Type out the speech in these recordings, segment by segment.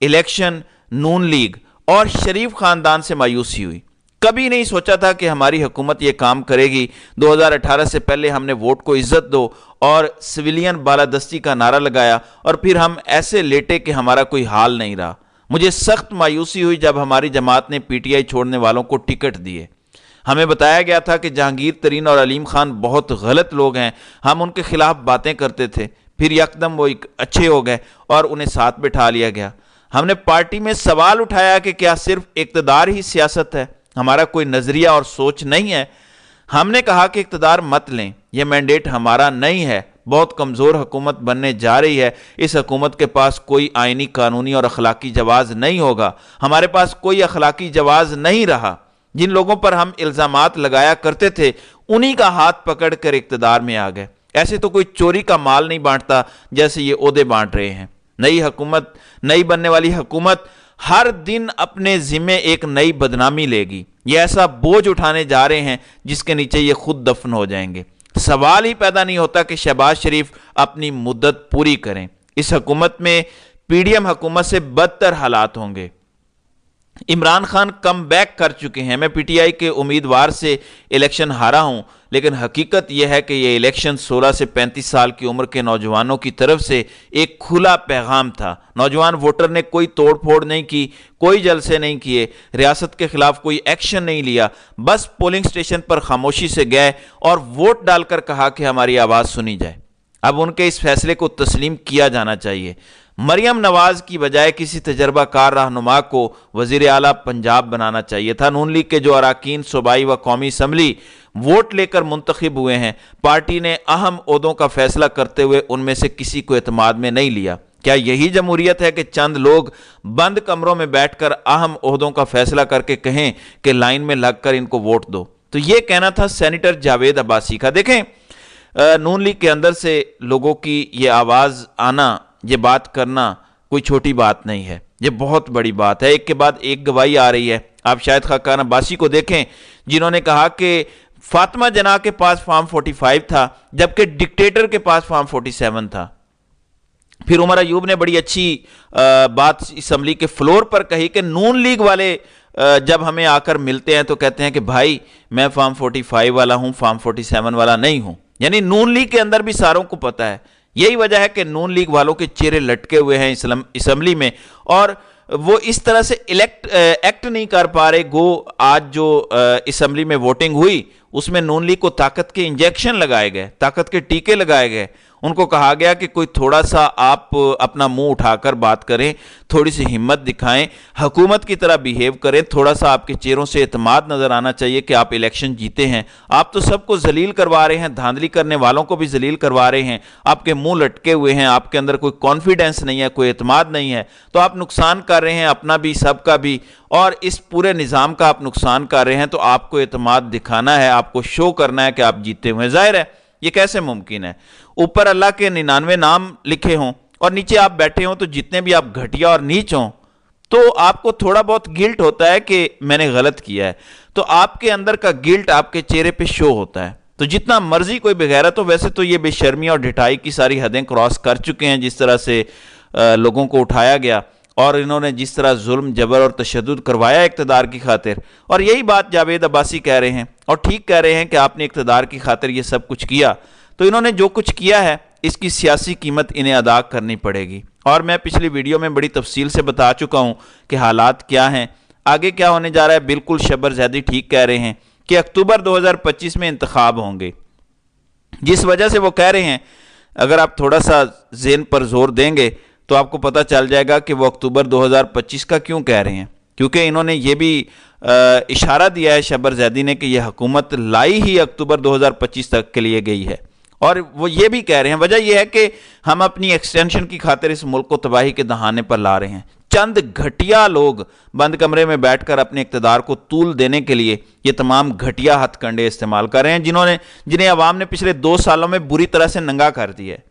Election نون league اور شریف خاندان سے مایوسی ہوئی۔ کبھی نہیں سوچا تھا کہ ہماری حکومت یہ کام کرے گی۔ 2018 سے پہلے ہم نے ووٹ کو عزت دو اور سویلین بالادستی کا نعرہ لگایا، اور پھر ہم ایسے لیٹے کہ ہمارا کوئی حال نہیں رہا۔ مجھے سخت مایوسی ہوئی جب ہماری جماعت نے پی ٹی آئی چھوڑنے والوں کو ٹکٹ دیے۔ ہمیں بتایا گیا تھا کہ جہانگیر ترین اور علیم خان بہت غلط لوگ ہیں، ہم ان کے خلاف باتیں کرتے تھے، پھر یکدم وہ اچھے ہو گئے اور انہیں ساتھ بٹھا لیا گیا۔ ہم نے پارٹی میں سوال اٹھایا کہ کیا صرف اقتدار ہی سیاست ہے، ہمارا کوئی نظریہ اور سوچ نہیں ہے؟ ہم نے کہا کہ اقتدار مت لیں، یہ مینڈیٹ ہمارا نہیں ہے، بہت کمزور حکومت بننے جا رہی ہے، اس حکومت کے پاس کوئی آئینی، قانونی اور اخلاقی جواز نہیں ہوگا، ہمارے پاس کوئی اخلاقی جواز نہیں رہا۔ جن لوگوں پر ہم الزامات لگایا کرتے تھے انہی کا ہاتھ پکڑ کر اقتدار میں آ گئے۔ ایسے تو کوئی چوری کا مال نہیں بانٹتا جیسے یہ عہدے بانٹ رہے ہیں۔ نئی بننے والی حکومت ہر دن اپنے ذمے ایک نئی بدنامی لے گی۔ یہ ایسا بوجھ اٹھانے جا رہے ہیں جس کے نیچے یہ خود دفن ہو جائیں گے۔ سوال ہی پیدا نہیں ہوتا کہ شہباز شریف اپنی مدت پوری کریں۔ اس حکومت میں پی ڈی ایم حکومت سے بدتر حالات ہوں گے۔ عمران خان کم بیک کر چکے ہیں۔ میں پی ٹی آئی کے امیدوار سے الیکشن ہارا ہوں، لیکن حقیقت یہ ہے کہ یہ الیکشن 16 سے 35 سال کی عمر کے نوجوانوں کی طرف سے ایک کھلا پیغام تھا۔ نوجوان ووٹر نے کوئی توڑ پھوڑ نہیں کی، کوئی جلسے نہیں کیے، ریاست کے خلاف کوئی ایکشن نہیں لیا، بس پولنگ سٹیشن پر خاموشی سے گئے اور ووٹ ڈال کر کہا کہ ہماری آواز سنی جائے۔ اب ان کے اس فیصلے کو تسلیم کیا جانا چاہیے۔ مریم نواز کی بجائے کسی تجربہ کار رہنما کو وزیر اعلیٰ پنجاب بنانا چاہیے تھا۔ نون لیگ کے جو اراکین صوبائی و قومی اسمبلی ووٹ لے کر منتخب ہوئے ہیں، پارٹی نے اہم عہدوں کا فیصلہ کرتے ہوئے ان میں سے کسی کو اعتماد میں نہیں لیا۔ کیا یہی جمہوریت ہے کہ چند لوگ بند کمروں میں بیٹھ کر اہم عہدوں کا فیصلہ کر کے کہیں کہ لائن میں لگ کر ان کو ووٹ دو؟ تو یہ کہنا تھا سینیٹر جاوید عباسی کا۔ دیکھیں، نون لیگ کے اندر سے لوگوں کی یہ آواز آنا، یہ بات کرنا کوئی چھوٹی بات نہیں ہے، یہ بہت بڑی بات ہے۔ ایک کے بعد ایک گواہی آ رہی ہے۔ آپ شاید خاقان عباسی کو دیکھیں جنہوں نے کہا کہ فاطمہ جناح کے پاس فارم 45 تھا جبکہ ڈکٹیٹر کے پاس فارم 47 تھا۔ پھر عمر ایوب نے بڑی اچھی بات اسمبلی کے فلور پر کہی کہ نون لیگ والے جب ہمیں آ کر ملتے ہیں تو کہتے ہیں کہ بھائی میں فارم 45 والا ہوں، فارم 47 والا نہیں ہوں۔ یعنی نون لیگ کے اندر بھی ساروں کو پتہ ہے۔ یہی وجہ ہے کہ نون لیگ والوں کے چہرے لٹکے ہوئے ہیں اسمبلی میں، اور وہ اس طرح سے ایکٹ نہیں کر پا رہے۔ گو آج جو اسمبلی میں ووٹنگ ہوئی اس میں نون لیگ کو طاقت کے انجیکشن لگائے گئے، طاقت کے ٹیکے لگائے گئے۔ ان کو کہا گیا کہ کوئی تھوڑا سا آپ اپنا منہ اٹھا کر بات کریں، تھوڑی سی ہمت دکھائیں، حکومت کی طرح بیہیو کریں، تھوڑا سا آپ کے چہروں سے اعتماد نظر آنا چاہیے کہ آپ الیکشن جیتے ہیں۔ آپ تو سب کو ذلیل کروا رہے ہیں، دھاندلی کرنے والوں کو بھی ذلیل کروا رہے ہیں، آپ کے منہ لٹکے ہوئے ہیں، آپ کے اندر کوئی کانفیڈنس نہیں ہے، کوئی اعتماد نہیں ہے، تو آپ نقصان کر رہے ہیں اپنا بھی، سب کا بھی، اور اس پورے نظام کا آپ نقصان کر رہے ہیں۔ تو آپ کو اعتماد دکھانا ہے، آپ کو شو کرنا ہے کہ آپ جیتے ہوئے ہیں۔ ظاہر ہے یہ کیسے ممکن ہے؟ اوپر اللہ کے 99 نام لکھے ہوں اور نیچے آپ بیٹھے ہوں، تو جتنے بھی آپ گھٹیا اور نیچ ہوں تو آپ کو تھوڑا بہت گلٹ ہوتا ہے کہ میں نے غلط کیا ہے، تو آپ کے اندر کا گلٹ آپ کے چہرے پہ شو ہوتا ہے۔ تو جتنا مرضی کوئی بغیرت ہو، ویسے تو یہ بے شرمی اور ڈھٹائی کی ساری حدیں کراس کر چکے ہیں، جس طرح سے لوگوں کو اٹھایا گیا اور انہوں نے جس طرح ظلم، جبر اور تشدد کروایا اقتدار کی خاطر۔ اور یہی بات جاوید عباسی کہہ رہے ہیں اور ٹھیک کہہ رہے ہیں کہ آپ نے اقتدار کی خاطر یہ سب کچھ کیا، تو انہوں نے جو کچھ کیا ہے اس کی سیاسی قیمت انہیں ادا کرنی پڑے گی۔ اور میں پچھلی ویڈیو میں بڑی تفصیل سے بتا چکا ہوں کہ حالات کیا ہیں، آگے کیا ہونے جا رہا ہے۔ بالکل شبر زیدی ٹھیک کہہ رہے ہیں کہ اکتوبر 2025 میں انتخاب ہوں گے، جس وجہ سے وہ کہہ رہے ہیں، اگر آپ تھوڑا سا ذہن پر زور دیں گے تو آپ کو پتہ چل جائے گا کہ وہ اکتوبر 2025 کا کیوں کہہ رہے ہیں، کیونکہ انہوں نے یہ بھی اشارہ دیا ہے شبر زیدی نے کہ یہ حکومت لائی ہی اکتوبر 2025 تک کے لیے گئی ہے، اور وہ یہ بھی کہہ رہے ہیں وجہ یہ ہے کہ ہم اپنی ایکسٹینشن کی خاطر اس ملک کو تباہی کے دہانے پر لا رہے ہیں۔ چند گھٹیا لوگ بند کمرے میں بیٹھ کر اپنے اقتدار کو طول دینے کے لیے یہ تمام گھٹیا ہتھ کنڈے استعمال کر رہے ہیں، جنہیں عوام نے پچھلے 2 سالوں میں بری طرح سے ننگا کر دیا ہے۔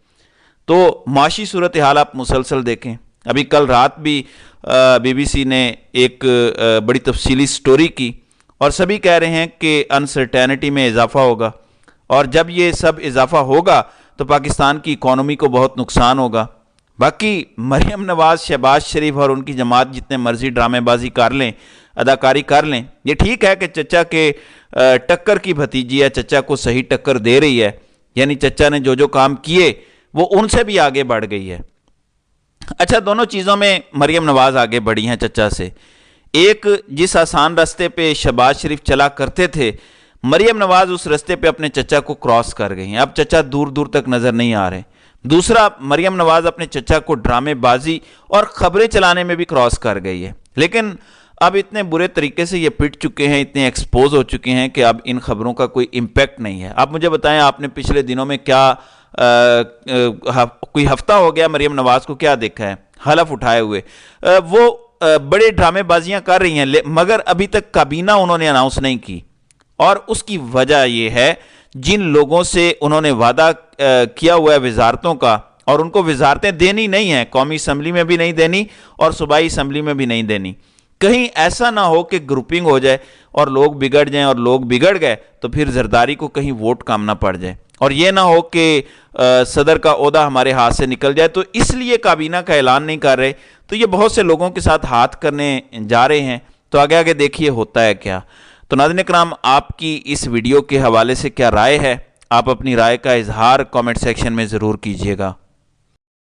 تو معاشی صورتحال آپ مسلسل دیکھیں، ابھی کل رات بھی بی بی سی نے ایک بڑی تفصیلی سٹوری کی، اور سبھی کہہ رہے ہیں کہ انسرٹینٹی میں اضافہ ہوگا، اور جب یہ سب اضافہ ہوگا تو پاکستان کی اکانومی کو بہت نقصان ہوگا۔ باقی مریم نواز شہباز شریف اور ان کی جماعت جتنے مرضی ڈرامے بازی کر لیں، اداکاری کر لیں، یہ ٹھیک ہے کہ چچا کے ٹکر کی بھتیجی ہے، چچا کو صحیح ٹکر دے رہی ہے، یعنی چچا نے جو جو کام کیے وہ ان سے بھی آگے بڑھ گئی ہے۔ اچھا، دونوں چیزوں میں مریم نواز آگے بڑھی ہیں چچا سے۔ ایک، جس آسان راستے پہ شہباز شریف چلا کرتے تھے، مریم نواز اس راستے پہ اپنے چچا کو کراس کر گئی ہیں، اب چچا دور دور تک نظر نہیں آ رہے۔ دوسرا، مریم نواز اپنے چچا کو ڈرامے بازی اور خبریں چلانے میں بھی کراس کر گئی ہے، لیکن اب اتنے برے طریقے سے یہ پٹ چکے ہیں، اتنے ایکسپوز ہو چکے ہیں کہ اب ان خبروں کا کوئی امپیکٹ نہیں ہے۔ آپ مجھے بتائیں، آپ نے پچھلے دنوں میں کیا کوئی ہفتہ ہو گیا مریم نواز کو کیا دیکھا ہے حلف اٹھائے ہوئے؟ وہ بڑے ڈرامے بازیاں کر رہی ہیں، مگر ابھی تک کابینہ انہوں نے اناؤنس نہیں کی، اور اس کی وجہ یہ ہے جن لوگوں سے انہوں نے وعدہ کیا ہوا ہے وزارتوں کا، اور ان کو وزارتیں دینی نہیں ہیں، قومی اسمبلی میں بھی نہیں دینی اور صوبائی اسمبلی میں بھی نہیں دینی۔ کہیں ایسا نہ ہو کہ گروپنگ ہو جائے اور لوگ بگڑ جائیں، اور لوگ بگڑ گئے تو پھر زرداری کو کہیں ووٹ کام نہ پڑ جائے، اور یہ نہ ہو کہ صدر کا عہدہ ہمارے ہاتھ سے نکل جائے، تو اس لیے کابینہ کا اعلان نہیں کر رہے، تو یہ بہت سے لوگوں کے ساتھ ہاتھ کرنے جا رہے ہیں۔ تو آگے آگے دیکھیے ہوتا ہے کیا۔ تو ناظرین کرام، آپ کی اس ویڈیو کے حوالے سے کیا رائے ہے؟ آپ اپنی رائے کا اظہار کامنٹ سیکشن میں ضرور کیجیے گا۔